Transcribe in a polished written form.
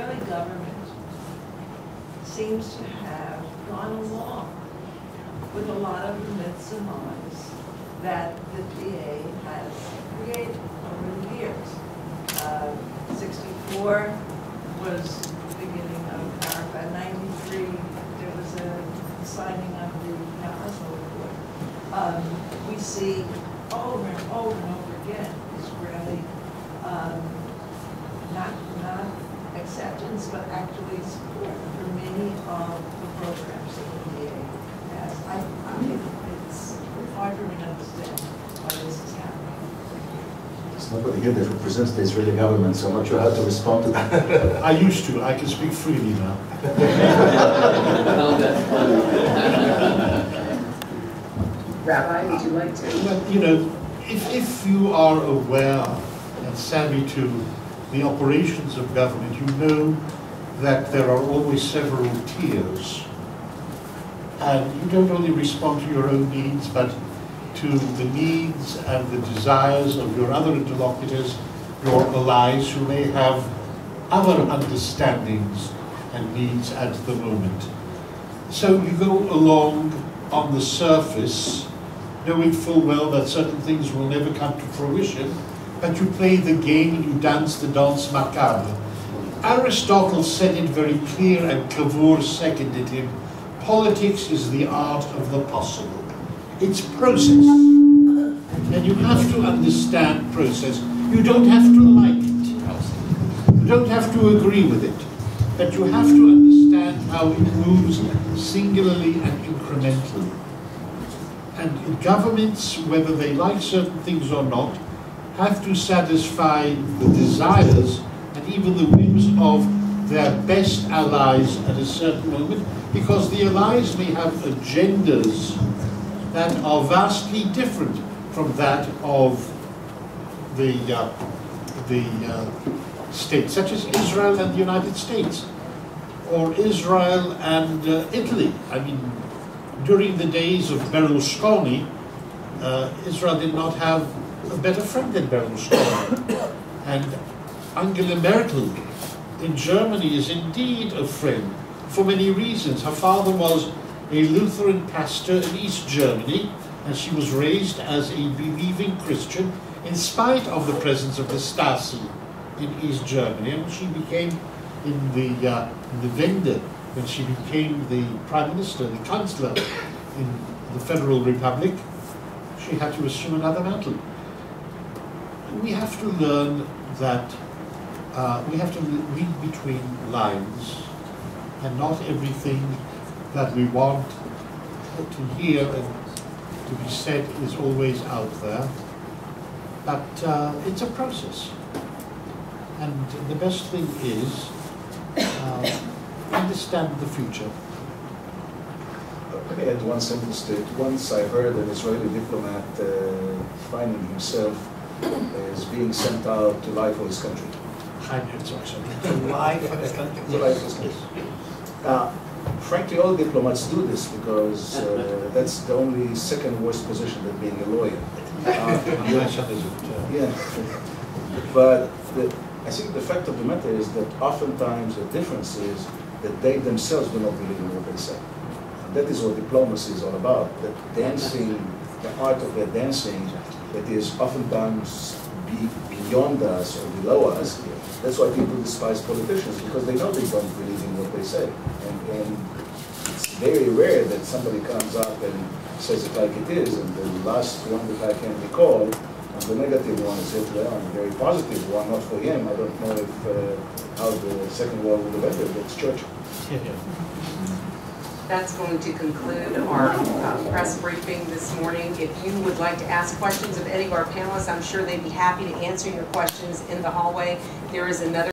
Israeli government seems to have gone along with a lot of the myths and lies that the PA has created over the years. 64 was the beginning of Arafat. 93, there was a signing of the Oslo Accord. We see over and over and over again Israeli not acceptance, but actually support for many of the programs that the PA has. I mean, it's hard for me to understand why this is happening. There's nobody here that represents the Israeli government, so I'm not sure how to respond to that. I used to. I can speak freely now. Rabbi, would you like to? Well, you know, if you are aware and savvy to the operations of government, you know that there are always several tiers. And you don't only respond to your own needs, but to the needs and the desires of your other interlocutors, your allies who may have other understandings and needs at the moment. So you go along on the surface, knowing full well that certain things will never come to fruition, but you play the game and you dance the dance macabre. Aristotle said it very clear, and Cavour seconded him. Politics is the art of the possible. It's process. And you have to understand process. You don't have to like it. You don't have to agree with it. But you have to understand how it moves singularly and incrementally. And governments, whether they like certain things or not, have to satisfy the desires and even the whims of their best allies at a certain moment, because the allies may have agendas that are vastly different from that of the states, such as Israel and the United States, or Israel and Italy. I mean, during the days of Berlusconi, Israel did not have a better friend than Berlusconi. And Angela Merkel in Germany is indeed a friend for many reasons. Her father was a Lutheran pastor in East Germany, and she was raised as a believing Christian in spite of the presence of the Stasi in East Germany. And when she became in the Wende, when she became the Prime Minister, the Chancellor in the Federal Republic, she had to assume another mantle. We have to learn that we have to read between lines, and not everything that we want to hear and to be said is always out there. But it's a process. And the best thing is understand the future. Let me add one simple state. Once I heard an Israeli diplomat finding himself as being sent out to lie for his country. To lie for his country? To lie for his country. Frankly, all diplomats do this because that's the only second worst position than being a lawyer. Yeah. But I think the fact of the matter is that oftentimes the difference is that they themselves do not believe in what they say. And that is what diplomacy is all about. That dancing, the art of their dancing, that is oftentimes beyond us or below us. That's why people despise politicians, because they know they don't believe in what they say. And it's very rare that somebody comes up and says it like it is. And the last one that I can recall, and the negative one is Hitler, and the very positive one, not for him. I don't know if how the Second World would have ended, but it's Churchill. That's going to conclude our press briefing this morning. If you would like to ask questions of any of our panelists, I'm sure they'd be happy to answer your questions in the hallway. There is another